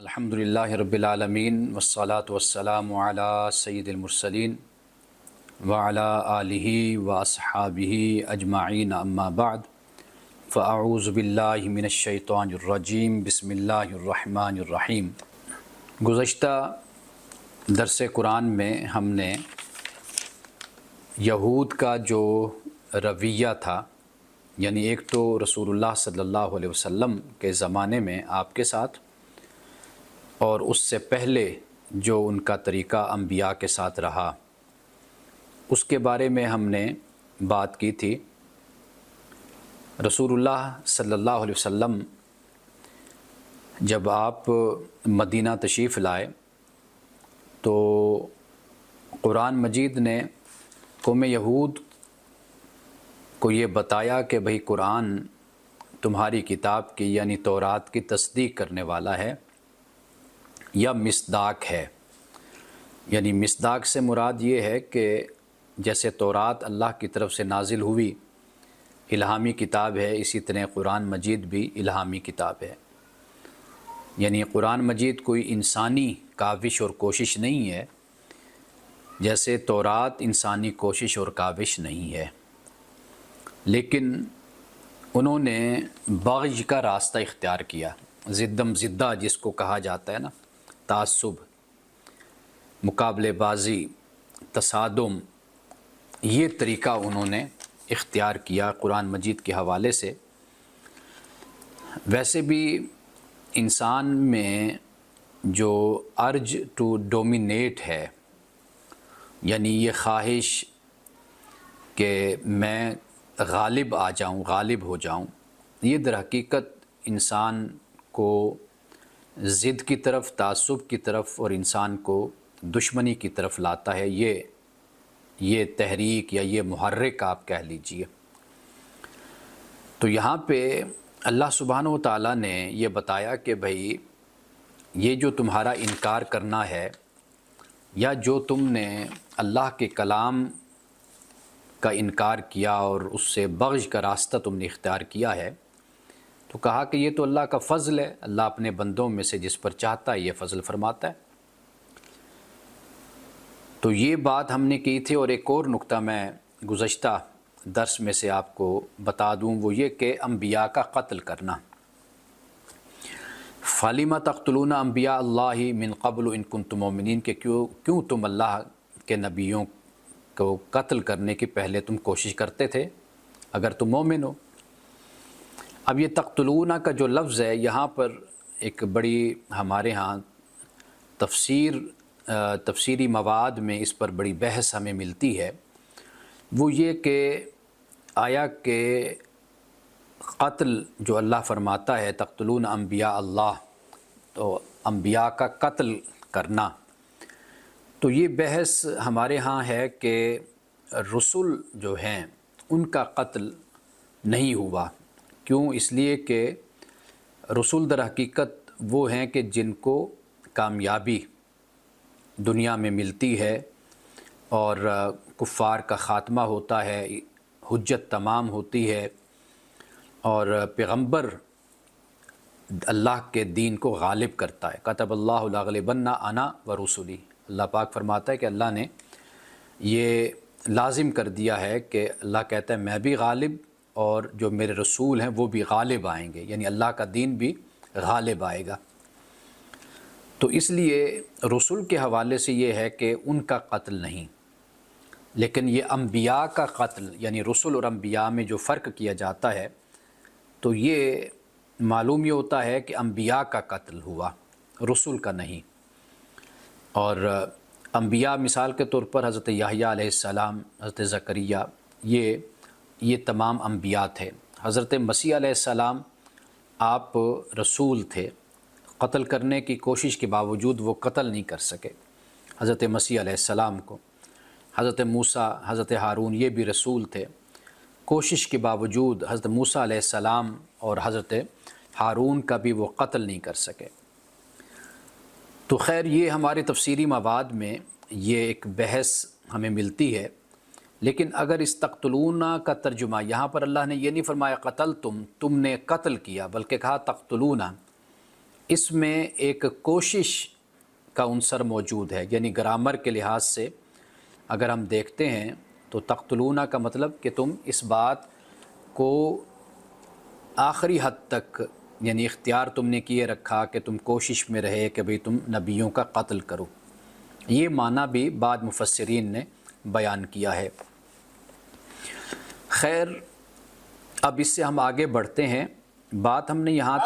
الحمدللہ رب العالمین والصلاة والسلام علی سید المرسلین وعلی آلہ واصحابہ اجمعین اما بعد فاعوذ باللہ من الشیطان الرجیم بسم اللہ الرحمن الرحیم۔ گزشتہ درس قرآن میں ہم نے یہود کا جو رویہ تھا، یعنی ایک تو رسول اللہ صلی اللہ علیہ وسلم کے زمانے میں آپ کے ساتھ، اور اس سے پہلے جو ان کا طریقہ انبیاء کے ساتھ رہا، اس کے بارے میں ہم نے بات کی تھی۔ رسول اللہ صلی اللہ علیہ وسلم جب آپ مدینہ تشریف لائے تو قرآن مجید نے قوم یہود کو یہ بتایا کہ بھئی قرآن تمہاری کتاب کی یعنی تورات کی تصدیق کرنے والا ہے یا مصداق ہے۔ یعنی مصداق سے مراد یہ ہے کہ جیسے تورات اللہ کی طرف سے نازل ہوئی الہامی کتاب ہے، اسی طرح قرآن مجید بھی الہامی کتاب ہے۔ یعنی قرآن مجید کوئی انسانی کاوش اور کوشش نہیں ہے، جیسے تورات انسانی کوشش اور کاوش نہیں ہے، لیکن انہوں نے بغض کا راستہ اختیار کیا، ضدم زدہ جس کو کہا جاتا ہے نا، تعصب، مقابلے بازی، تصادم، یہ طریقہ انہوں نے اختیار کیا قرآن مجید کے حوالے سے۔ ویسے بھی انسان میں جو ارج ٹو ڈومینیٹ ہے، یعنی یہ خواہش کہ میں غالب آ جاؤں، غالب ہو جاؤں، یہ در حقیقت انسان کو ضد کی طرف، تعصب کی طرف اور انسان کو دشمنی کی طرف لاتا ہے۔ یہ تحریک یا یہ محرک آپ کہہ لیجئے۔ تو یہاں پہ اللہ سبحانہ و تعالیٰ نے یہ بتایا کہ بھئی یہ جو تمہارا انکار کرنا ہے یا جو تم نے اللہ کے کلام کا انکار کیا اور اس سے بغض کا راستہ تم نے اختیار کیا ہے، تو کہا کہ یہ تو اللہ کا فضل ہے، اللہ اپنے بندوں میں سے جس پر چاہتا ہے یہ فضل فرماتا ہے۔ تو یہ بات ہم نے کی تھی، اور ایک اور نقطہ میں گزشتہ درس میں سے آپ کو بتا دوں، وہ یہ کہ انبیاء کا قتل کرنا۔ فَلِمَ تَقْتُلُونَ انبیاء اللہ من قبل ان کنتم مؤمنین، کہ کیوں تم اللہ کے نبیوں کو قتل کرنے کے پہلے تم کوشش کرتے تھے اگر تم مومن ہو۔ اب یہ تقتلون کا جو لفظ ہے، یہاں پر ایک بڑی ہمارے ہاں تفسیری مواد میں اس پر بڑی بحث ہمیں ملتی ہے، وہ یہ کہ آیا کہ قتل جو اللہ فرماتا ہے تقتلون انبیاء اللہ، تو انبیاء کا قتل کرنا، تو یہ بحث ہمارے ہاں ہے کہ رسول جو ہیں ان کا قتل نہیں ہوا۔ کیوں؟ اس لیے کہ رسول در حقیقت وہ ہیں کہ جن کو کامیابی دنیا میں ملتی ہے اور کفار کا خاتمہ ہوتا ہے، حجت تمام ہوتی ہے، اور پیغمبر اللہ کے دین کو غالب کرتا ہے۔ کتب اللہ لاغلبن انا ورسلی، اللہ پاک فرماتا ہے کہ اللہ نے یہ لازم کر دیا ہے کہ اللہ کہتا ہے میں بھی غالب اور جو میرے رسول ہیں وہ بھی غالب آئیں گے، یعنی اللہ کا دین بھی غالب آئے گا۔ تو اس لیے رسول کے حوالے سے یہ ہے کہ ان کا قتل نہیں، لیکن یہ انبیاء کا قتل، یعنی رسول اور انبیاء میں جو فرق کیا جاتا ہے، تو یہ معلوم یہ ہوتا ہے کہ انبیاء کا قتل ہوا، رسول کا نہیں۔ اور انبیاء مثال کے طور پر حضرت یحییٰ علیہ السلام، حضرت زکریا، یہ تمام انبیاء تھے۔ حضرت مسیح علیہ السلام آپ رسول تھے، قتل کرنے کی کوشش کے باوجود وہ قتل نہیں کر سکے حضرت مسیح علیہ السلام کو۔ حضرت موسیٰ، حضرت ہارون، یہ بھی رسول تھے، کوشش کے باوجود حضرت موسیٰ علیہ السلام اور حضرت ہارون کا بھی وہ قتل نہیں کر سکے۔ تو خیر یہ ہمارے تفسیری مواد میں یہ ایک بحث ہمیں ملتی ہے، لیکن اگر اس تقتلون کا ترجمہ یہاں پر اللہ نے یہ نہیں فرمایا قتل تم نے قتل کیا، بلکہ کہا تقتلون، اس میں ایک کوشش کا عنصر موجود ہے، یعنی گرامر کے لحاظ سے اگر ہم دیکھتے ہیں تو تقتلون کا مطلب کہ تم اس بات کو آخری حد تک یعنی اختیار تم نے کیے رکھا کہ تم کوشش میں رہے کہ بھئی تم نبیوں کا قتل کرو۔ یہ معنی بھی بعض مفسرین نے بیان کیا ہے۔ خیر، اب اس سے ہم آگے بڑھتے ہیں۔ بات ہم نے یہاں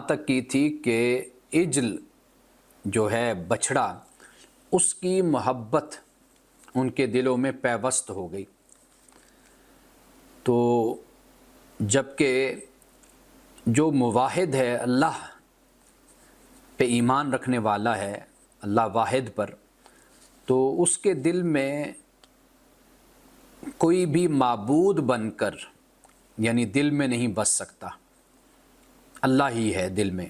تک کی تھی کہ عجل جو ہے بچھڑا، اس کی محبت ان کے دلوں میں پیوست ہو گئی۔ تو جبکہ جو موحد ہے، اللہ پہ ایمان رکھنے والا ہے، اللہ واحد پر، تو اس کے دل میں کوئی بھی معبود بن کر یعنی دل میں نہیں بس سکتا، اللہ ہی ہے دل میں۔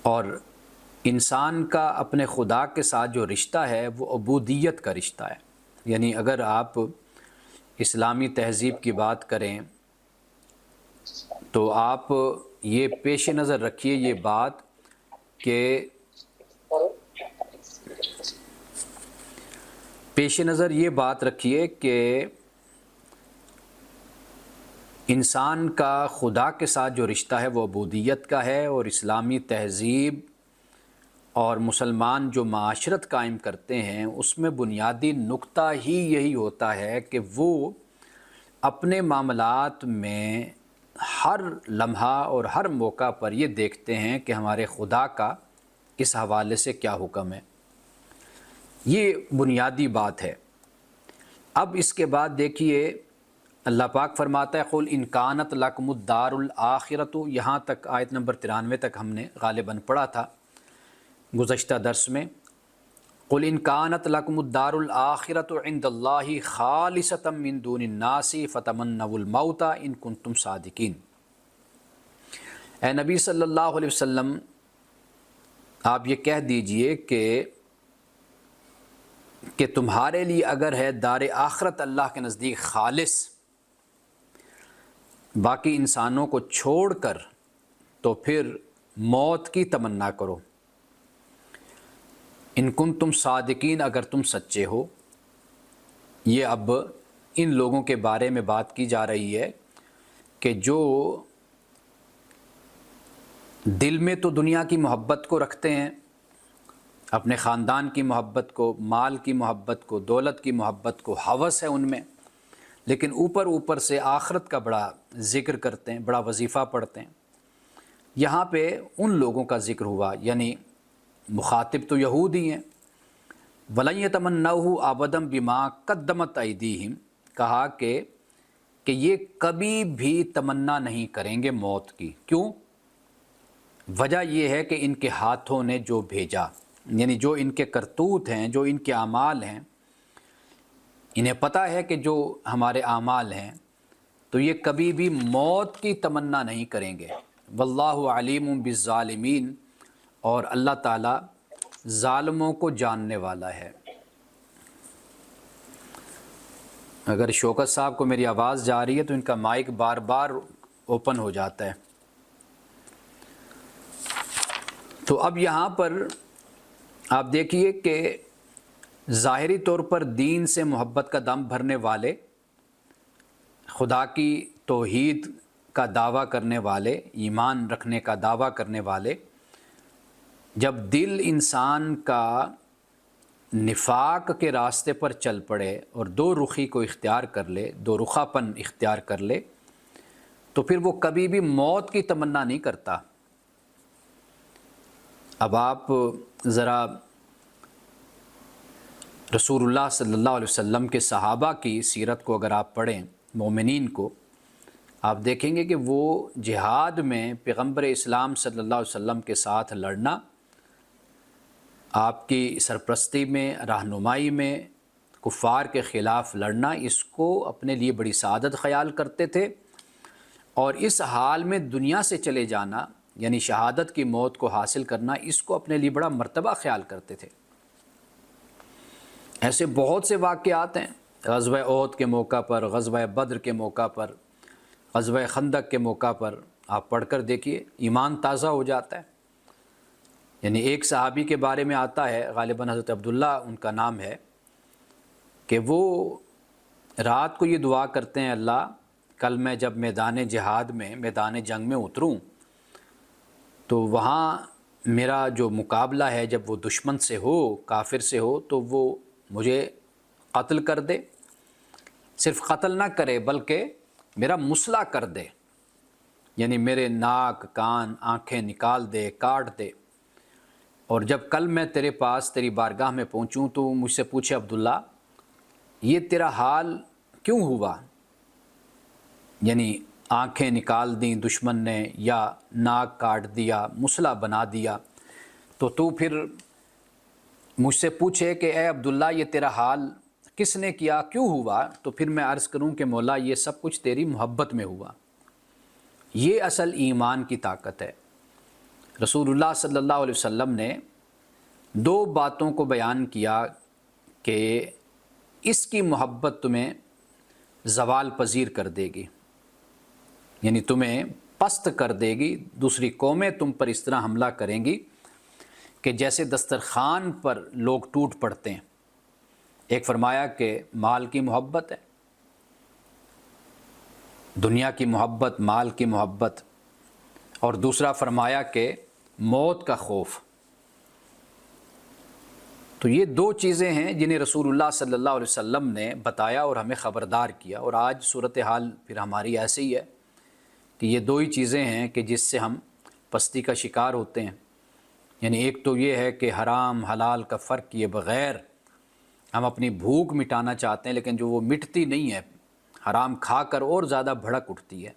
اور انسان کا اپنے خدا کے ساتھ جو رشتہ ہے وہ عبودیت کا رشتہ ہے۔ یعنی اگر آپ اسلامی تہذیب کی بات کریں تو آپ یہ پیش نظر رکھیے یہ بات کہ انسان کا خدا کے ساتھ جو رشتہ ہے وہ عبودیت کا ہے، اور اسلامی تہذیب اور مسلمان جو معاشرت قائم کرتے ہیں اس میں بنیادی نقطہ ہی یہی ہوتا ہے کہ وہ اپنے معاملات میں ہر لمحہ اور ہر موقع پر یہ دیکھتے ہیں کہ ہمارے خدا کا اس حوالے سے کیا حکم ہے۔ یہ بنیادی بات ہے۔ اب اس کے بعد دیکھیے اللہ پاک فرماتا ہے قُلْ إِنْ كَانَتْ لَكُمُ الدَّارُ الْآخِرَةُ، یہاں تک آیت نمبر 93 تک ہم نے غالباً پڑھا تھا گزشتہ درس میں۔ قُلْ إِنْ كَانَتْ لَكُمُ الدَّارُ الْآخِرَةُ عِنْدَ اللَّهِ خَالِصَةً مِّن دُونِ النَّاسِ فَتَمَنَّوُا الْمَوْتَ إِن كُنتُمْ صَادِقِينَ۔ اے نبی صلی اللہ علیہ وسلم، آپ یہ کہہ دیجئے کہ تمہارے لیے اگر ہے دار آخرت اللہ کے نزدیک خالص باقی انسانوں کو چھوڑ کر، تو پھر موت کی تمنا کرو، ان کنتم صادقین، اگر تم سچے ہو۔ یہ اب ان لوگوں کے بارے میں بات کی جا رہی ہے کہ جو دل میں تو دنیا کی محبت کو رکھتے ہیں، اپنے خاندان کی محبت کو، مال کی محبت کو، دولت کی محبت کو، ہوس ہے ان میں، لیکن اوپر سے آخرت کا بڑا ذکر کرتے ہیں، بڑا وظیفہ پڑھتے ہیں۔ یہاں پہ ان لوگوں کا ذکر ہوا، یعنی مخاطب تو یہود ہی ہیں۔ وَلَن يَتَمَنَّوْهُ أَبَدًا بِمَا قَدَّمَتْ أَيْدِيهِمْ، کہا کہ یہ کبھی بھی تمنا نہیں کریں گے موت کی۔ کیوں؟ وجہ یہ ہے کہ ان کے ہاتھوں نے جو بھیجا، یعنی جو ان کے کرتوت ہیں، جو ان کے اعمال ہیں، انہیں پتہ ہے کہ جو ہمارے اعمال ہیں، تو یہ کبھی بھی موت کی تمنا نہیں کریں گے۔ واللہ علیم بالظالمین، اور اللہ تعالیٰ ظالموں کو جاننے والا ہے۔ اگر شوکت صاحب کو میری آواز جا رہی ہے تو ان کا مائک بار بار اوپن ہو جاتا ہے۔ تو اب یہاں پر آپ دیکھیے کہ ظاہری طور پر دین سے محبت کا دم بھرنے والے، خدا کی توحید کا دعویٰ کرنے والے، ایمان رکھنے کا دعویٰ کرنے والے، جب دل انسان کا نفاق کے راستے پر چل پڑے اور دو رخی کو اختیار کر لے، دو رخا پن اختیار کر لے، تو پھر وہ کبھی بھی موت کی تمنا نہیں کرتا۔ اب آپ ذرا رسول اللہ صلی اللہ علیہ وسلم کے صحابہ کی سیرت کو اگر آپ پڑھیں، مومنین کو، آپ دیکھیں گے کہ وہ جہاد میں پیغمبر اسلام صلی اللہ علیہ وسلم کے ساتھ لڑنا، آپ کی سرپرستی میں، رہنمائی میں کفار کے خلاف لڑنا، اس کو اپنے لیے بڑی سعادت خیال کرتے تھے، اور اس حال میں دنیا سے چلے جانا یعنی شہادت کی موت کو حاصل کرنا، اس کو اپنے لیے بڑا مرتبہ خیال کرتے تھے۔ ایسے بہت سے واقعات ہیں، غزوہ احد کے موقع پر، غزوہ بدر کے موقع پر، غزوہ خندق کے موقع پر آپ پڑھ کر دیکھیے، ایمان تازہ ہو جاتا ہے۔ یعنی ایک صحابی کے بارے میں آتا ہے، غالباً حضرت عبداللہ ان کا نام ہے، کہ وہ رات کو یہ دعا کرتے ہیں، اللہ کل میں جب میدان جہاد میں، میدان جنگ میں اتروں تو وہاں میرا جو مقابلہ ہے جب وہ دشمن سے ہو، کافر سے ہو، تو وہ مجھے قتل کر دے، صرف قتل نہ کرے بلکہ میرا مسلح کر دے، یعنی میرے ناک، کان، آنکھیں نکال دے، کاٹ دے، اور جب کل میں تیرے پاس تیری بارگاہ میں پہنچوں تو مجھ سے پوچھے عبداللہ یہ تیرا حال کیوں ہوا، یعنی آنکھیں نکال دیں دشمن نے یا ناک کاٹ دیا، مسلح بنا دیا، تو پھر مجھ سے پوچھے کہ اے عبداللہ یہ تیرا حال کس نے کیا، کیوں ہوا، تو پھر میں عرض کروں کہ مولا یہ سب کچھ تیری محبت میں ہوا۔ یہ اصل ایمان کی طاقت ہے۔ رسول اللہ صلی اللہ علیہ وسلم نے دو باتوں کو بیان کیا کہ اس کی محبت تمہیں زوال پذیر کر دے گی، یعنی تمہیں پست کر دے گی، دوسری قومیں تم پر اس طرح حملہ کریں گی کہ جیسے دسترخوان پر لوگ ٹوٹ پڑتے ہیں۔ ایک فرمایا کہ مال کی محبت ہے، دنیا کی محبت، مال کی محبت، اور دوسرا فرمایا کہ موت کا خوف۔ تو یہ دو چیزیں ہیں جنہیں رسول اللہ صلی اللہ علیہ وسلم نے بتایا اور ہمیں خبردار کیا، اور آج صورتحال پھر ہماری ایسے ہی ہے کہ یہ دو ہی چیزیں ہیں کہ جس سے ہم پستی کا شکار ہوتے ہیں۔ یعنی ایک تو یہ ہے کہ حرام حلال کا فرق کیے بغیر ہم اپنی بھوک مٹانا چاہتے ہیں، لیکن جو وہ مٹتی نہیں ہے، حرام کھا کر اور زیادہ بھڑک اٹھتی ہے۔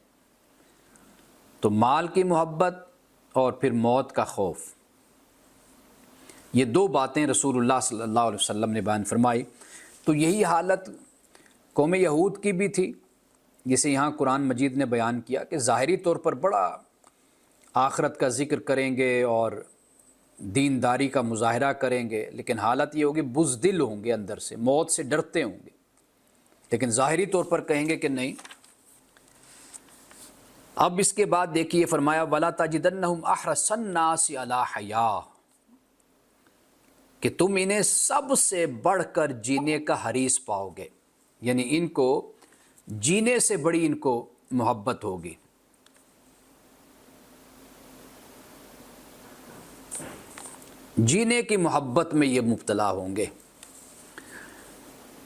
تو مال کی محبت اور پھر موت کا خوف، یہ دو باتیں رسول اللہ صلی اللہ علیہ وسلم نے بیان فرمائی۔ تو یہی حالت قوم یہود کی بھی تھی، جسے یہاں قرآن مجید نے بیان کیا کہ ظاہری طور پر بڑا آخرت کا ذکر کریں گے اور دینداری کا مظاہرہ کریں گے، لیکن حالت یہ ہوگی بزدل ہوں گے، اندر سے موت سے ڈرتے ہوں گے، لیکن ظاہری طور پر کہیں گے کہ نہیں۔ اب اس کے بعد دیکھیے فرمایا وَلَا تَجِدَنَّهُمْ أَحْرَصَ النَّاسِ عَلَىٰ حَيَاةٍ، کہ تم انہیں سب سے بڑھ کر جینے کا حریص پاؤ گے، یعنی ان کو جینے سے بڑی ان کو محبت ہوگی۔ جینے کی محبت میں یہ مبتلا ہوں گے۔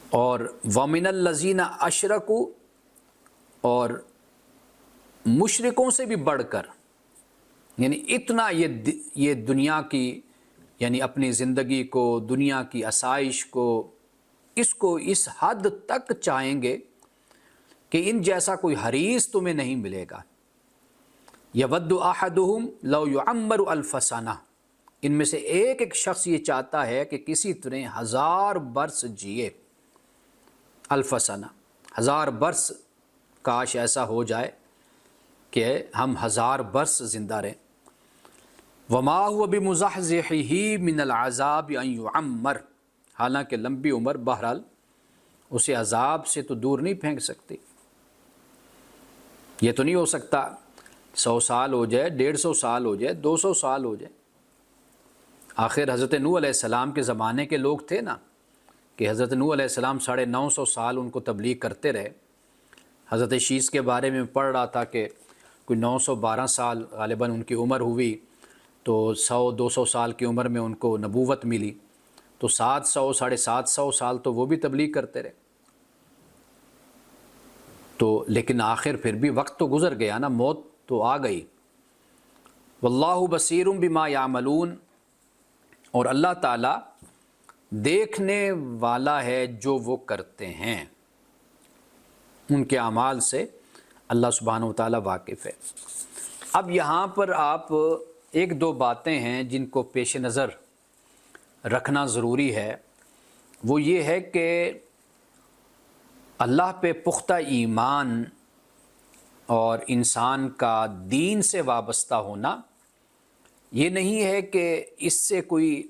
اور وَمِنَ الَّذِينَ أَشْرَكُوا، اور مشرکوں سے بھی بڑھ کر، یعنی اتنا یہ دنیا کی، یعنی اپنی زندگی کو، دنیا کی آسائش کو، اس کو اس حد تک چاہیں گے کہ ان جیسا کوئی حریص تمہیں نہیں ملے گا۔ یود احدہم لو یعمر الف سنہ، ان میں سے ایک شخص یہ چاہتا ہے کہ کسی طرح 1000 برس جیے۔ الف سنہ، 1000 برس، کاش ایسا ہو جائے کہ ہم 1000 برس زندہ رہیں۔ وما هو بمزحزحه من العذاب ان يعمر، حالانکہ لمبی عمر بہرحال اسے عذاب سے تو دور نہیں پھینک سکتی۔ یہ تو نہیں ہو سکتا 100 سال ہو جائے، 150 سال ہو جائے، 200 سال ہو جائے۔ آخر حضرت نوح علیہ السلام کے زمانے کے لوگ تھے نا، کہ حضرت نوح علیہ السلام 950 سال ان کو تبلیغ کرتے رہے۔ حضرت شیس کے بارے میں پڑھ رہا تھا کہ کوئی 912 سال غالباً ان کی عمر ہوئی، تو 100-200 سال کی عمر میں ان کو نبوت ملی، تو 700-750 سال تو وہ بھی تبلیغ کرتے رہے۔ تو لیکن آخر پھر بھی وقت تو گزر گیا نا، موت تو آ گئی۔ واللہ بصیر بما یعملون، اور اللہ تعالیٰ دیکھنے والا ہے جو وہ کرتے ہیں، ان کے اعمال سے اللہ سبحانہ و تعالیٰ واقف ہے۔ اب یہاں پر آپ ایک دو باتیں ہیں جن کو پیش نظر رکھنا ضروری ہے، وہ یہ ہے کہ اللہ پہ پختہ ایمان اور انسان کا دین سے وابستہ ہونا یہ نہیں ہے کہ اس سے کوئی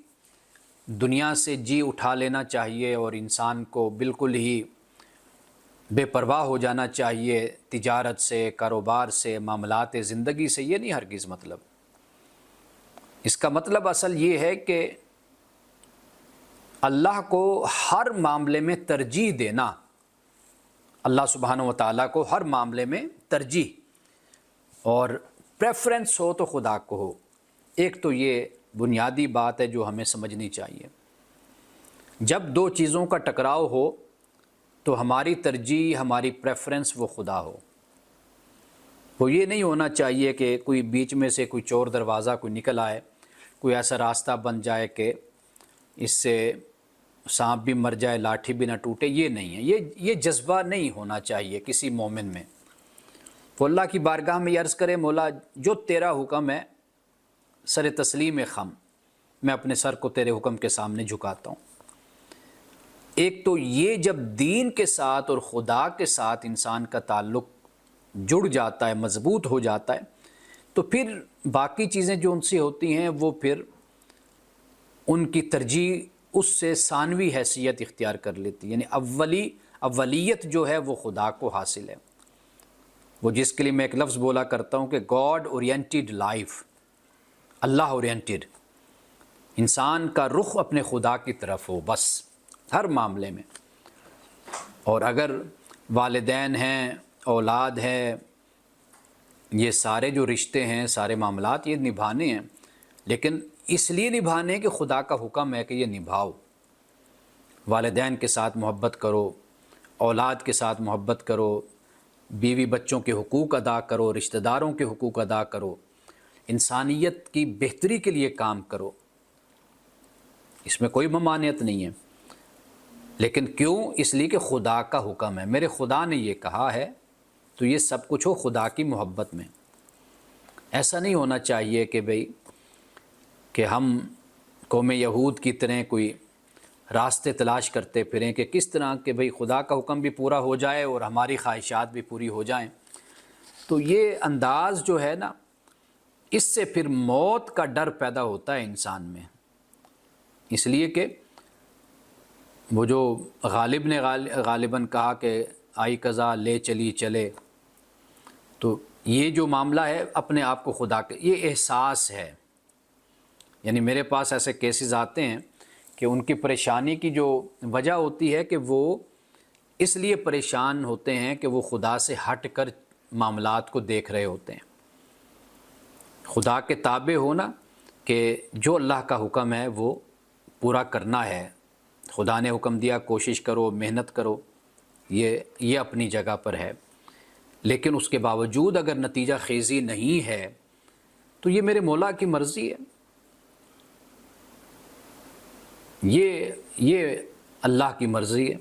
دنیا سے جی اٹھا لینا چاہیے اور انسان کو بالکل ہی بے پرواہ ہو جانا چاہیے تجارت سے، کاروبار سے، معاملات زندگی سے، یہ نہیں ہرگز مطلب۔ اس کا مطلب اصل یہ ہے کہ اللہ کو ہر معاملے میں ترجیح دینا، اللہ سبحانہ و تعالیٰ کو ہر معاملے میں ترجیح اور پریفرنس ہو تو خدا کو ہو۔ ایک تو یہ بنیادی بات ہے جو ہمیں سمجھنی چاہیے۔ جب دو چیزوں کا ٹکراؤ ہو تو ہماری ترجیح، ہماری پریفرنس وہ خدا ہو۔ وہ یہ نہیں ہونا چاہیے کہ کوئی بیچ میں سے کوئی چور دروازہ کوئی نکل آئے، کوئی ایسا راستہ بن جائے کہ اس سے سانپ بھی مر جائے، لاٹھی بھی نہ ٹوٹے۔ یہ نہیں ہے، یہ جذبہ نہیں ہونا چاہیے کسی مومن میں۔ وہ اللہ کی بارگاہ میں عرض کرے، مولا جو تیرا حکم ہے سر تسلیم خم، میں اپنے سر کو تیرے حکم کے سامنے جھکاتا ہوں۔ ایک تو یہ جب دین کے ساتھ اور خدا کے ساتھ انسان کا تعلق جڑ جاتا ہے، مضبوط ہو جاتا ہے، تو پھر باقی چیزیں جو ان سے ہوتی ہیں وہ پھر ان کی ترجیح اس سے ثانوی حیثیت اختیار کر لیتی ہے، یعنی اولیت جو ہے وہ خدا کو حاصل ہے۔ وہ جس کے لیے میں ایک لفظ بولا کرتا ہوں کہ گاڈ اورینٹڈ لائف، اللہ اورینٹڈ، انسان کا رخ اپنے خدا کی طرف ہو بس ہر معاملے میں۔ اور اگر والدین ہیں، اولاد ہے، یہ سارے جو رشتے ہیں، سارے معاملات یہ نبھانے ہیں، لیکن اس لیے نبھانے کہ خدا کا حکم ہے کہ یہ نبھاؤ۔ والدین کے ساتھ محبت کرو، اولاد کے ساتھ محبت کرو، بیوی بچوں کے حقوق ادا کرو، رشتہ داروں کے حقوق ادا کرو، انسانیت کی بہتری کے لیے کام کرو، اس میں کوئی ممانعت نہیں ہے۔ لیکن کیوں؟ اس لیے کہ خدا کا حکم ہے، میرے خدا نے یہ کہا ہے، تو یہ سب کچھ ہو خدا کی محبت میں۔ ایسا نہیں ہونا چاہیے کہ بھئی کہ ہم قوم یہود کی طرح کوئی راستے تلاش کرتے پھریں کہ کس طرح کہ بھئی خدا کا حکم بھی پورا ہو جائے اور ہماری خواہشات بھی پوری ہو جائیں۔ تو یہ انداز جو ہے نا، اس سے پھر موت کا ڈر پیدا ہوتا ہے انسان میں۔ اس لیے کہ وہ جو غالب نے غالباً کہا کہ آئی قضا لے چلی چلے، تو یہ جو معاملہ ہے اپنے آپ کو خدا کے، یہ احساس ہے۔ یعنی میرے پاس ایسے کیسز آتے ہیں کہ ان کی پریشانی کی جو وجہ ہوتی ہے کہ وہ اس لیے پریشان ہوتے ہیں کہ وہ خدا سے ہٹ کر معاملات کو دیکھ رہے ہوتے ہیں۔ خدا کے تابع ہونا کہ جو اللہ کا حکم ہے وہ پورا کرنا ہے، خدا نے حکم دیا کوشش کرو، محنت کرو، یہ اپنی جگہ پر ہے۔ لیکن اس کے باوجود اگر نتیجہ خیزی نہیں ہے تو یہ میرے مولا کی مرضی ہے، یہ اللہ کی مرضی ہے۔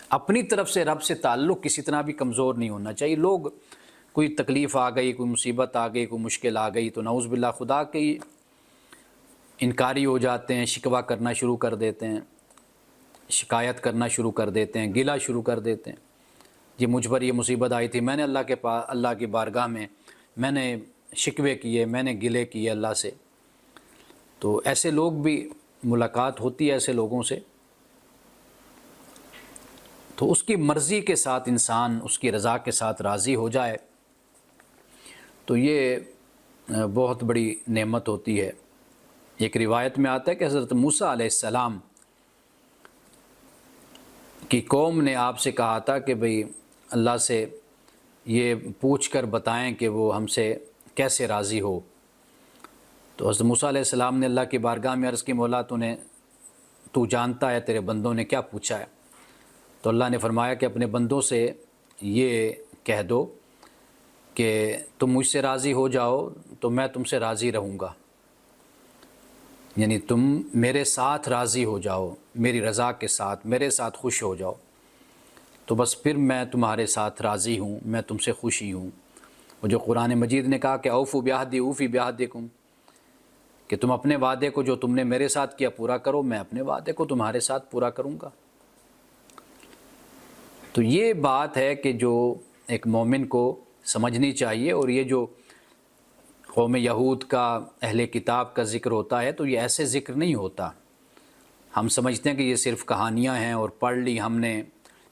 اپنی طرف سے رب سے تعلق کسی طرح بھی کمزور نہیں ہونا چاہیے۔ لوگ کوئی تکلیف آ گئی، کوئی مصیبت آ گئی، کوئی مشکل آ گئی تو نعوذ باللہ خدا کی انکاری ہو جاتے ہیں، شکوہ کرنا شروع کر دیتے ہیں، شکایت کرنا شروع کر دیتے ہیں، گلہ شروع کر دیتے ہیں۔ جی مجھ پر یہ مصیبت آئی تھی، میں نے اللہ کی بارگاہ میں نے شکوے کیے، میں نے گلے کیے اللہ سے۔ تو ایسے لوگ بھی ملاقات ہوتی ہے ایسے لوگوں سے، تو اس کی مرضی کے ساتھ انسان اس کی رضا کے ساتھ راضی ہو جائے تو یہ بہت بڑی نعمت ہوتی ہے۔ ایک روایت میں آتا ہے کہ حضرت موسیٰ علیہ السلام کی قوم نے آپ سے کہا تھا کہ بھئی اللہ سے یہ پوچھ کر بتائیں کہ وہ ہم سے کیسے راضی ہو۔ تو حضرت موسیٰ علیہ السلام نے اللہ کی بارگاہ میں عرض کی، مولا تو جانتا ہے تیرے بندوں نے کیا پوچھا ہے۔ تو اللہ نے فرمایا کہ اپنے بندوں سے یہ کہہ دو کہ تم مجھ سے راضی ہو جاؤ تو میں تم سے راضی رہوں گا، یعنی تم میرے ساتھ راضی ہو جاؤ، میری رضا کے ساتھ میرے ساتھ خوش ہو جاؤ، تو بس پھر میں تمہارے ساتھ راضی ہوں، میں تم سے خوشی ہوں۔ وہ جو قرآن مجید نے کہا کہ اوفوا بعہدی اوفی بعہدکم، کہ تم اپنے وعدے کو جو تم نے میرے ساتھ کیا پورا کرو، میں اپنے وعدے کو تمہارے ساتھ پورا کروں گا۔ تو یہ بات ہے کہ جو ایک مومن کو سمجھنی چاہیے۔ اور یہ جو قوم یہود کا، اہل کتاب کا ذکر ہوتا ہے تو یہ ایسے ذکر نہیں ہوتا۔ ہم سمجھتے ہیں کہ یہ صرف کہانیاں ہیں اور پڑھ لی ہم نے،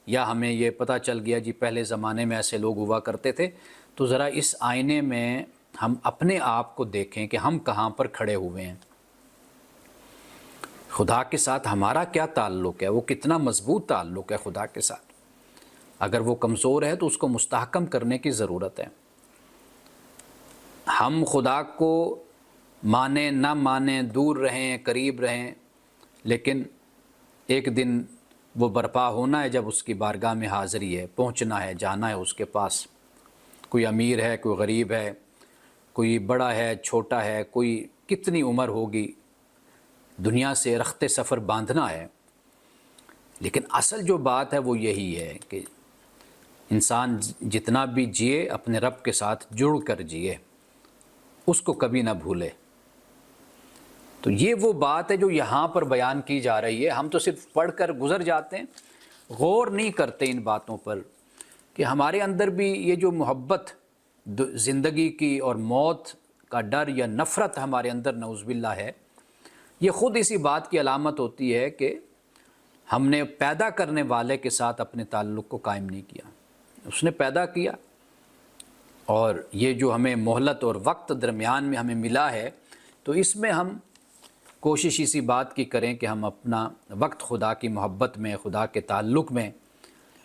یا ہمیں یہ پتہ چل گیا جی پہلے زمانے میں ایسے لوگ ہوا کرتے تھے، تو ذرا اس آئینے میں ہم اپنے آپ کو دیکھیں کہ ہم کہاں پر کھڑے ہوئے ہیں، خدا کے ساتھ ہمارا کیا تعلق ہے، وہ کتنا مضبوط تعلق ہے خدا کے ساتھ۔ اگر وہ کمزور ہے تو اس کو مستحکم کرنے کی ضرورت ہے۔ ہم خدا کو مانیں نہ مانیں، دور رہیں قریب رہیں، لیکن ایک دن وہ برپا ہونا ہے جب اس کی بارگاہ میں حاضری ہے، پہنچنا ہے، جانا ہے اس کے پاس۔ کوئی امیر ہے، کوئی غریب ہے، کوئی بڑا ہے، چھوٹا ہے، کوئی کتنی عمر ہوگی، دنیا سے رخت سفر باندھنا ہے۔ لیکن اصل جو بات ہے وہ یہی ہے کہ انسان جتنا بھی جیے اپنے رب کے ساتھ جڑ کر جیے، اس کو کبھی نہ بھولے۔ تو یہ وہ بات ہے جو یہاں پر بیان کی جا رہی ہے۔ ہم تو صرف پڑھ کر گزر جاتے ہیں، غور نہیں کرتے ان باتوں پر کہ ہمارے اندر بھی یہ جو محبت زندگی کی اور موت کا ڈر یا نفرت ہمارے اندر نعوذ باللہ ہے، یہ خود اسی بات کی علامت ہوتی ہے کہ ہم نے پیدا کرنے والے کے ساتھ اپنے تعلق کو قائم نہیں کیا۔ اس نے پیدا کیا، اور یہ جو ہمیں مہلت اور وقت درمیان میں ہمیں ملا ہے، تو اس میں ہم کوشش اسی بات کی کریں کہ ہم اپنا وقت خدا کی محبت میں، خدا کے تعلق میں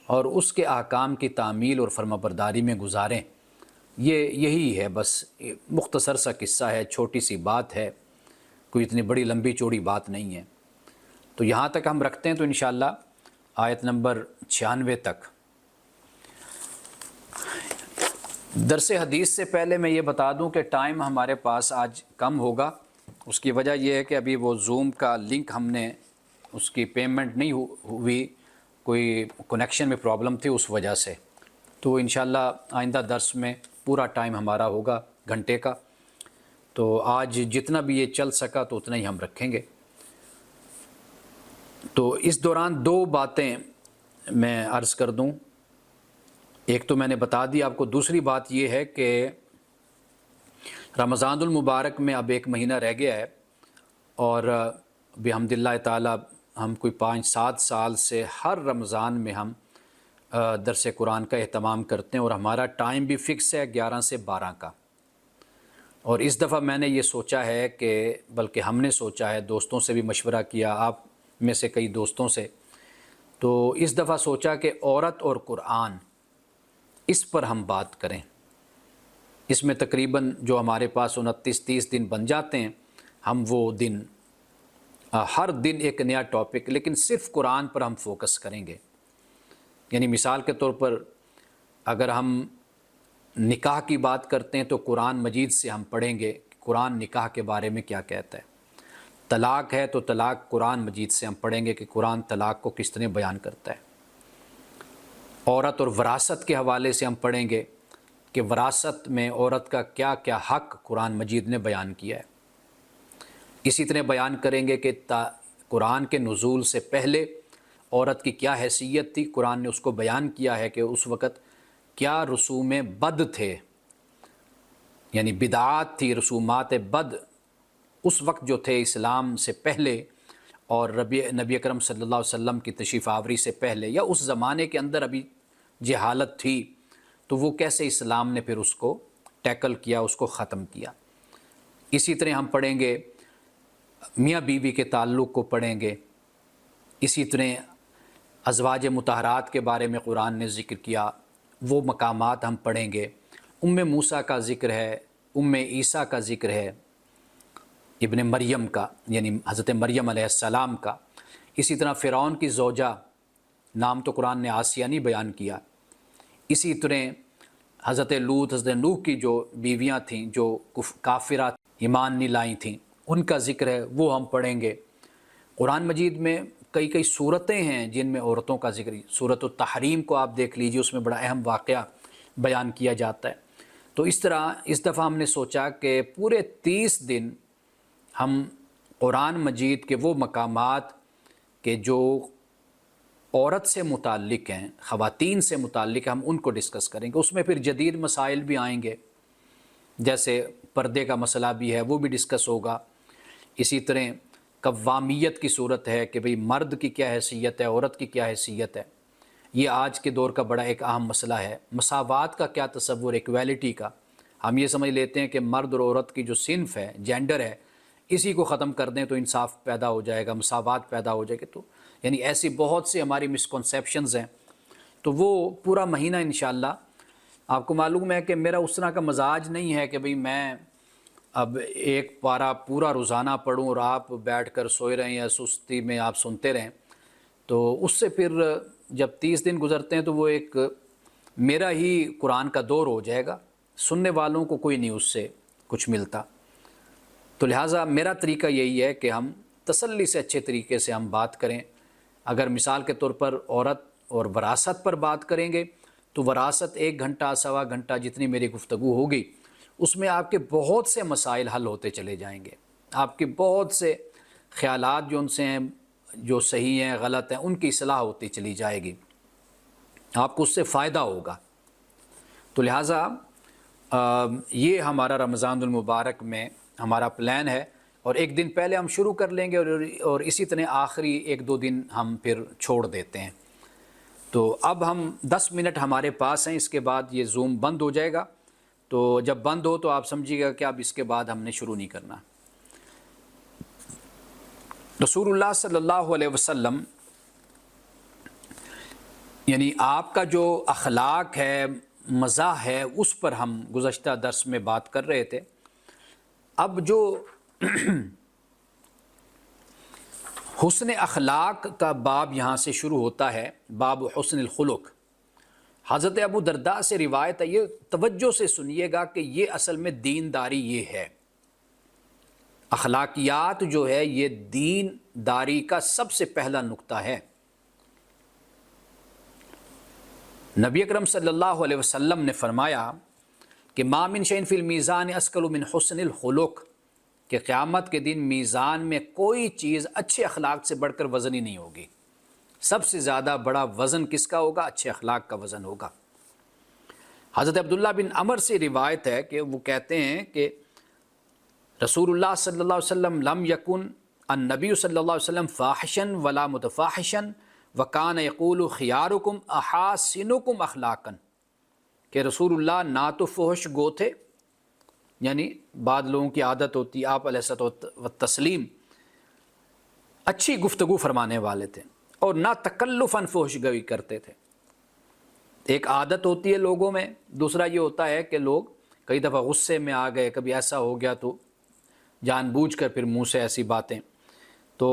اور اس کے احکام کی تعمیل اور فرمانبرداری میں گزاریں۔ یہی ہے، بس مختصر سا قصہ ہے، چھوٹی سی بات ہے، کوئی اتنی بڑی لمبی چوڑی بات نہیں ہے۔ تو یہاں تک ہم رکھتے ہیں، تو انشاءاللہ آیت نمبر 96 تک۔ درس حدیث سے پہلے میں یہ بتا دوں کہ ٹائم ہمارے پاس آج کم ہوگا۔ اس کی وجہ یہ ہے کہ ابھی وہ زوم کا لنک ہم نے اس کی پیمنٹ نہیں ہوئی، کوئی کنیکشن میں پرابلم تھی اس وجہ سے۔ تو انشاءاللہ آئندہ درس میں پورا ٹائم ہمارا ہوگا گھنٹے کا، تو آج جتنا بھی یہ چل سکا تو اتنا ہی ہم رکھیں گے۔ تو اس دوران دو باتیں میں عرض کر دوں، ایک تو میں نے بتا دی آپ کو، دوسری بات یہ ہے کہ رمضان المبارک میں اب ایک مہینہ رہ گیا ہے، اور بحمد اللہ تعالیٰ ہم کوئی 5-7 سال سے ہر رمضان میں ہم درس قرآن کا اہتمام کرتے ہیں، اور ہمارا ٹائم بھی فکس ہے 11 سے 12 کا۔ اور اس دفعہ میں نے یہ سوچا ہے کہ، بلکہ ہم نے سوچا ہے، دوستوں سے بھی مشورہ کیا، آپ میں سے کئی دوستوں سے، تو اس دفعہ سوچا کہ عورت اور قرآن، اس پر ہم بات کریں۔ اس میں تقریباً جو ہمارے پاس 29-30 دن بن جاتے ہیں، ہم وہ دن ہر دن ایک نیا ٹاپک، لیکن صرف قرآن پر ہم فوکس کریں گے۔ یعنی مثال کے طور پر اگر ہم نکاح کی بات کرتے ہیں تو قرآن مجید سے ہم پڑھیں گے قرآن نکاح کے بارے میں کیا کہتا ہے۔ طلاق ہے تو طلاق قرآن مجید سے ہم پڑھیں گے کہ قرآن طلاق کو کس طرح بیان کرتا ہے۔ عورت اور وراثت کے حوالے سے ہم پڑھیں گے کہ وراثت میں عورت کا کیا کیا حق قرآن مجید نے بیان کیا ہے۔ اسی طرح بیان کریں گے کہ قرآن کے نزول سے پہلے عورت کی کیا حیثیت تھی، قرآن نے اس کو بیان کیا ہے کہ اس وقت کیا رسوم بد تھے، یعنی بدعات تھی، رسومات بد اس وقت جو تھے اسلام سے پہلے، اور نبی اکرم صلی اللہ علیہ وسلم کی تشریف آوری سے پہلے، یا اس زمانے کے اندر ابھی جہالت تھی، تو وہ کیسے اسلام نے پھر اس کو ٹیکل کیا، اس کو ختم کیا۔ اسی طرح ہم پڑھیں گے میاں بیوی کے تعلق کو پڑھیں گے، اسی طرح ازواج مطہرات کے بارے میں قرآن نے ذکر کیا، وہ مقامات ہم پڑھیں گے۔ موسیٰ کا ذکر ہے، عیسیٰ کا ذکر ہے، ابن مریم کا یعنی حضرت مریم علیہ السلام کا۔ اسی طرح فرعون کی زوجہ، نام تو قرآن نے آسیہ نہیں بیان کیا۔ اسی طرح حضرت لوط، حضرت نوح کی جو بیویاں تھیں جو کافرات ایمان نہیں لائی تھیں، ان کا ذکر ہے، وہ ہم پڑھیں گے۔ قرآن مجید میں کئی صورتیں ہیں جن میں عورتوں کا ذکر، سورۃ التحریم کو آپ دیکھ لیجیے، اس میں بڑا اہم واقعہ بیان کیا جاتا ہے۔ تو اس طرح اس دفعہ ہم نے سوچا کہ پورے 30 دن ہم قرآن مجید کے وہ مقامات کہ جو عورت سے متعلق ہیں، خواتین سے متعلق ہیں، ہم ان کو ڈسکس کریں گے۔ اس میں پھر جدید مسائل بھی آئیں گے، جیسے پردے کا مسئلہ بھی ہے، وہ بھی ڈسکس ہوگا۔ اسی طرح قوامیت کی صورت ہے کہ بھئی مرد کی کیا حیثیت ہے، عورت کی کیا حیثیت ہے، یہ آج کے دور کا بڑا ایک اہم مسئلہ ہے۔ مساوات کا کیا تصور، ایکویلٹی کا؟ ہم یہ سمجھ لیتے ہیں کہ مرد اور عورت کی جو صنف ہے، جینڈر ہے، اسی کو ختم کر دیں تو انصاف پیدا ہو جائے گا، مساوات پیدا ہو جائے گی۔ تو یعنی ایسی بہت سی ہماری مسکنسیپشنز ہیں، تو وہ پورا مہینہ انشاءاللہ آپ کو معلوم ہے کہ میرا اس طرح کا مزاج نہیں ہے کہ بھئی میں اب ایک پارہ پورا روزانہ پڑھوں اور آپ بیٹھ کر سوئے رہیں یا سستی میں آپ سنتے رہیں، تو اس سے پھر جب 30 دن گزرتے ہیں تو وہ ایک میرا ہی قرآن کا دور ہو جائے گا، سننے والوں کو کوئی نہیں اس سے کچھ ملتا۔ تو لہٰذا میرا طریقہ یہی ہے کہ ہم تسلی سے اچھے طریقے سے ہم بات کریں۔ اگر مثال کے طور پر عورت اور وراثت پر بات کریں گے تو وراثت 1 گھنٹہ سوا گھنٹہ جتنی میری گفتگو ہوگی اس میں آپ کے بہت سے مسائل حل ہوتے چلے جائیں گے، آپ کے بہت سے خیالات جو ان سے ہیں، جو صحیح ہیں غلط ہیں، ان کی اصلاح ہوتی چلی جائے گی، آپ کو اس سے فائدہ ہوگا۔ تو لہٰذا یہ ہمارا رمضان المبارک میں ہمارا پلان ہے، اور 1 دن پہلے ہم شروع کر لیں گے اور اسی طرح آخری 1-2 دن ہم پھر چھوڑ دیتے ہیں۔ تو اب ہم 10 منٹ ہمارے پاس ہیں، اس کے بعد یہ زوم بند ہو جائے گا، تو جب بند ہو تو آپ سمجھیے گا کہ اب اس کے بعد ہم نے شروع نہیں کرنا۔ رسول اللہ صلی اللہ علیہ وسلم، یعنی آپ کا جو اخلاق ہے، مزاح ہے، اس پر ہم گزشتہ درس میں بات کر رہے تھے۔ اب جو حسن اخلاق کا باب یہاں سے شروع ہوتا ہے، باب حسن الخلق۔ حضرت ابو درداء سے روایت ہے، یہ توجہ سے سنیے گا کہ یہ اصل میں دینداری یہ ہے، اخلاقیات جو ہے یہ دینداری کا سب سے پہلا نقطہ ہے۔ نبی اکرم صلی اللہ علیہ وسلم نے فرمایا کہ ما من شیء فی المیزان اثقل من حسن الخلق، کہ قیامت کے دن میزان میں کوئی چیز اچھے اخلاق سے بڑھ کر وزن ہی نہیں ہوگی۔ سب سے زیادہ بڑا وزن کس کا ہوگا؟ اچھے اخلاق کا وزن ہوگا۔ حضرت عبداللہ بن عمر سے روایت ہے کہ وہ کہتے ہیں کہ رسول اللہ صلی اللہ علیہ وسلم لم یکن النبی صلی اللہ علیہ وسلم فاحشا ولا متفاحشا وکان یقول خیارکم احاسنکم اخلاقا، کہ رسول اللہ نہ تو فحش گو تھے، یعنی بعض لوگوں کی عادت ہوتی، آپ علیہ الصلوۃ والتسلیم اچھی گفتگو فرمانے والے تھے اور نہ تکلفاً فحش گوئی کرتے تھے۔ ایک عادت ہوتی ہے لوگوں میں، دوسرا یہ ہوتا ہے کہ لوگ کئی دفعہ غصے میں آ گئے، کبھی ایسا ہو گیا تو جان بوجھ کر پھر منہ سے ایسی باتیں، تو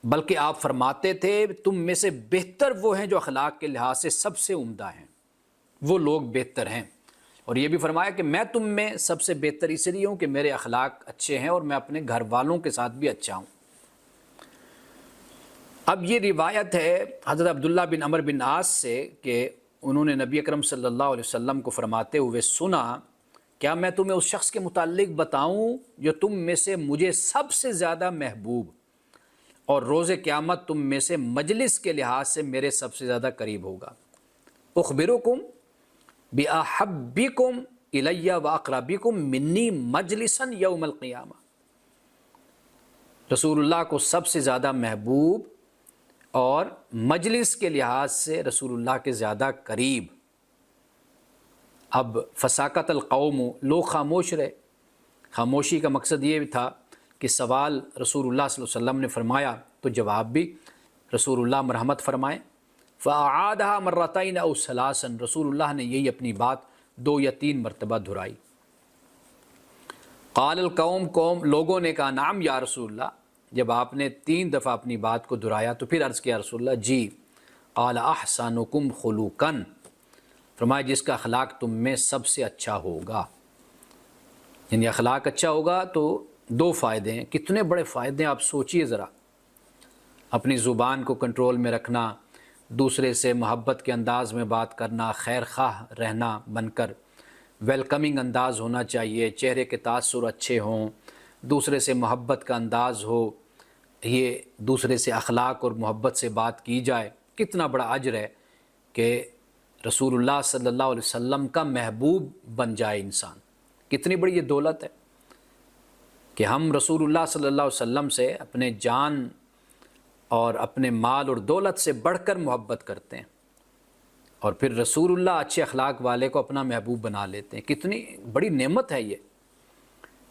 بلکہ آپ فرماتے تھے تم میں سے بہتر وہ ہیں جو اخلاق کے لحاظ سے سب سے عمدہ ہیں، وہ لوگ بہتر ہیں۔ اور یہ بھی فرمایا کہ میں تم میں سب سے بہتر اس لیے ہوں کہ میرے اخلاق اچھے ہیں اور میں اپنے گھر والوں کے ساتھ بھی اچھا ہوں۔ اب یہ روایت ہے حضرت عبداللہ بن عمر بن عاص سے کہ انہوں نے نبی اکرم صلی اللہ علیہ وسلم کو فرماتے ہوئے سنا، کیا میں تمہیں اس شخص کے متعلق بتاؤں جو تم میں سے مجھے سب سے زیادہ محبوب اور روز قیامت تم میں سے مجلس کے لحاظ سے میرے سب سے زیادہ قریب ہوگا؟ اخبرکم بِأَحَبِّكُمْ إِلَيَّ وَأَقْرَبِكُمْ مِنِّي مَجْلِسًا یوم القیامہ، رسول اللہ کو سب سے زیادہ محبوب اور مجلس کے لحاظ سے رسول اللہ کے زیادہ قریب۔ اب فساکت القوم، لوگ خاموش رہے۔ خاموشی کا مقصد یہ تھا کہ سوال رسول اللہ صلی اللہ علیہ وسلم نے فرمایا تو جواب بھی رسول اللہ مرحمت فرمائیں۔ فَأَعَادَهَا مَرَّتَيْنِ أَوْ ثَلَاثًا، رسول اللہ نے یہی اپنی بات 2 یا 3 مرتبہ دہرائی۔ قال القوم، قوم لوگوں نے کہا نعم یا رسول اللہ، جب آپ نے 3 دفعہ اپنی بات کو دہرایا تو پھر عرض کیا رسول اللہ جی۔ قال احسنکم خلوقا، فرمایا جس کا اخلاق تم میں سب سے اچھا ہوگا، یعنی اخلاق اچھا ہوگا تو 2 فائدے ہیں۔ کتنے بڑے فائدے ہیں آپ سوچئے ذرا، اپنی زبان کو کنٹرول میں رکھنا، دوسرے سے محبت کے انداز میں بات کرنا، خیر خواہ رہنا بن کر، ویلکمنگ انداز ہونا چاہیے، چہرے کے تاثر اچھے ہوں، دوسرے سے محبت کا انداز ہو، یہ دوسرے سے اخلاق اور محبت سے بات کی جائے۔ کتنا بڑا اجر ہے کہ رسول اللہ صلی اللہ علیہ وسلم کا محبوب بن جائے انسان، کتنی بڑی یہ دولت ہے کہ ہم رسول اللہ صلی اللہ علیہ وسلم سے اپنے جان اور اپنے مال اور دولت سے بڑھ کر محبت کرتے ہیں۔ اور پھر رسول اللہ اچھے اخلاق والے کو اپنا محبوب بنا لیتے ہیں، کتنی بڑی نعمت ہے یہ۔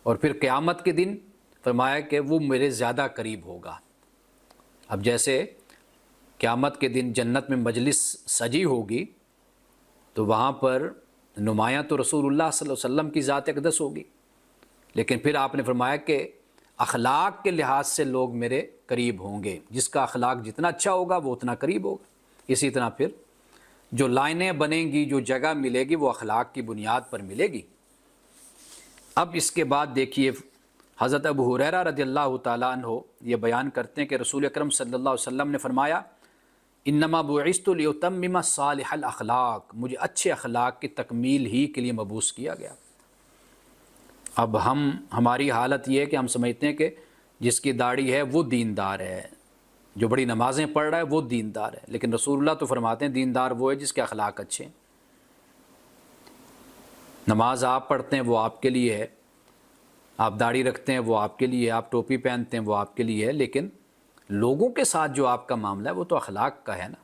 اور پھر قیامت کے دن فرمایا کہ وہ میرے زیادہ قریب ہوگا۔ اب جیسے قیامت کے دن جنت میں مجلس سجی ہوگی تو وہاں پر نمایاں تو رسول اللہ صلی اللہ علیہ وسلم کی ذات اقدس ہوگی، لیکن پھر آپ نے فرمایا کہ اخلاق کے لحاظ سے لوگ میرے قریب ہوں گے، جس کا اخلاق جتنا اچھا ہوگا وہ اتنا قریب ہوگا۔ اسی طرح پھر جو لائنیں بنیں گی، جو جگہ ملے گی، وہ اخلاق کی بنیاد پر ملے گی۔ اب اس کے بعد دیکھیے حضرت ابو ہریرہ رضی اللہ تعالیٰ عنہ یہ بیان کرتے ہیں کہ رسول اکرم صلی اللہ علیہ وسلم نے فرمایا انما بعثت لیتمم صالح الاخلاق، مجھے اچھے اخلاق کی تکمیل ہی کے لیے مبعوث کیا گیا۔ اب ہماری حالت یہ ہے کہ ہم سمجھتے ہیں کہ جس کی داڑھی ہے وہ دیندار ہے، جو بڑی نمازیں پڑھ رہا ہے وہ دیندار ہے، لیکن رسول اللہ تو فرماتے ہیں دیندار وہ ہے جس کے اخلاق اچھے ہیں۔ نماز آپ پڑھتے ہیں وہ آپ کے لیے ہے، آپ داڑھی رکھتے ہیں وہ آپ کے لیے ہے، آپ ٹوپی پہنتے ہیں وہ آپ کے لیے ہے، لیکن لوگوں کے ساتھ جو آپ کا معاملہ ہے وہ تو اخلاق کا ہے نا،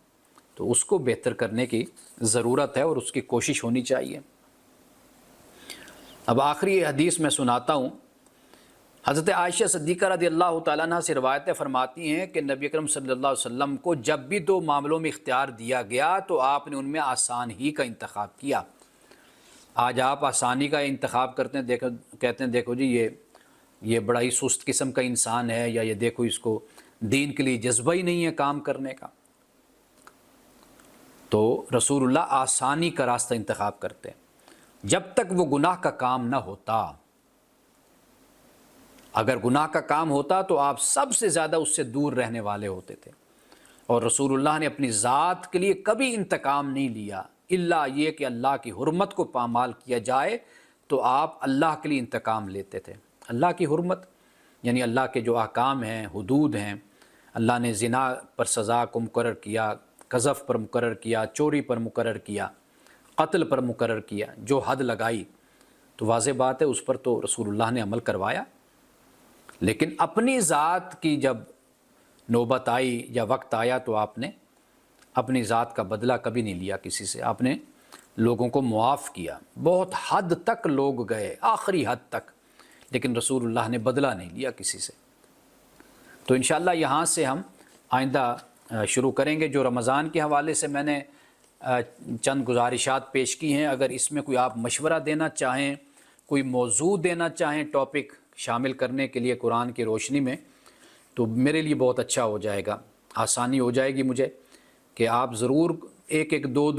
تو اس کو بہتر کرنے کی ضرورت ہے اور اس کی کوشش ہونی چاہیے۔ اب آخری حدیث میں سناتا ہوں۔ حضرت عائشہ صدیقہ رضی اللہ تعالیٰ عنہ سے روایتیں فرماتی ہیں کہ نبی اکرم صلی اللہ علیہ وسلم کو جب بھی دو معاملوں میں اختیار دیا گیا تو آپ نے ان میں آسان ہی کا انتخاب کیا۔ آج آپ آسانی کا انتخاب کرتے ہیں، کہتے ہیں دیکھو جی یہ بڑا ہی سست قسم کا انسان ہے، یا یہ دیکھو اس کو دین کے لیے جذبہ ہی نہیں ہے کام کرنے کا۔ تو رسول اللہ آسانی کا راستہ انتخاب کرتے ہیں جب تک وہ گناہ کا کام نہ ہوتا۔ اگر گناہ کا کام ہوتا تو آپ سب سے زیادہ اس سے دور رہنے والے ہوتے تھے، اور رسول اللہ نے اپنی ذات کے لیے کبھی انتقام نہیں لیا، الا یہ کہ اللہ کی حرمت کو پامال کیا جائے تو آپ اللہ کے لیے انتقام لیتے تھے۔ اللہ کی حرمت یعنی اللہ کے جو احکام ہیں، حدود ہیں، اللہ نے زنا پر سزا کو مقرر کیا، قذف پر مقرر کیا، چوری پر مقرر کیا، قتل پر مقرر کیا، جو حد لگائی، تو واضح بات ہے اس پر تو رسول اللہ نے عمل کروایا۔ لیکن اپنی ذات کی جب نوبت آئی یا وقت آیا تو آپ نے اپنی ذات کا بدلہ کبھی نہیں لیا کسی سے، آپ نے لوگوں کو معاف کیا، بہت حد تک لوگ گئے، آخری حد تک، لیکن رسول اللہ نے بدلہ نہیں لیا کسی سے۔ تو انشاءاللہ یہاں سے ہم آئندہ شروع کریں گے۔ جو رمضان کے حوالے سے میں نے چند گزارشات پیش کی ہیں، اگر اس میں کوئی آپ مشورہ دینا چاہیں، کوئی موضوع دینا چاہیں ٹاپک شامل کرنے کے لیے قرآن کی روشنی میں، تو میرے لیے بہت اچھا ہو جائے گا، آسانی ہو جائے گی مجھے کہ آپ ضرور ایک دو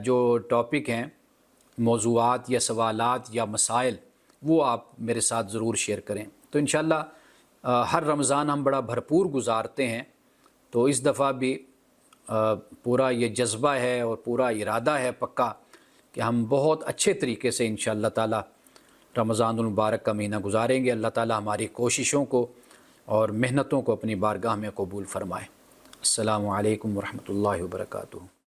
جو ٹاپک ہیں، موضوعات یا سوالات یا مسائل، وہ آپ میرے ساتھ ضرور شیئر کریں۔ تو انشاءاللہ ہر رمضان ہم بڑا بھرپور گزارتے ہیں، تو اس دفعہ بھی پورا یہ جذبہ ہے اور پورا ارادہ ہے پکا کہ ہم بہت اچھے طریقے سے انشاءاللہ تعالی رمضان المبارک کا مہینہ گزاریں گے۔ اللہ تعالی ہماری کوششوں کو اور محنتوں کو اپنی بارگاہ میں قبول فرمائے۔ السلام علیکم ورحمۃ اللہ وبرکاتہ۔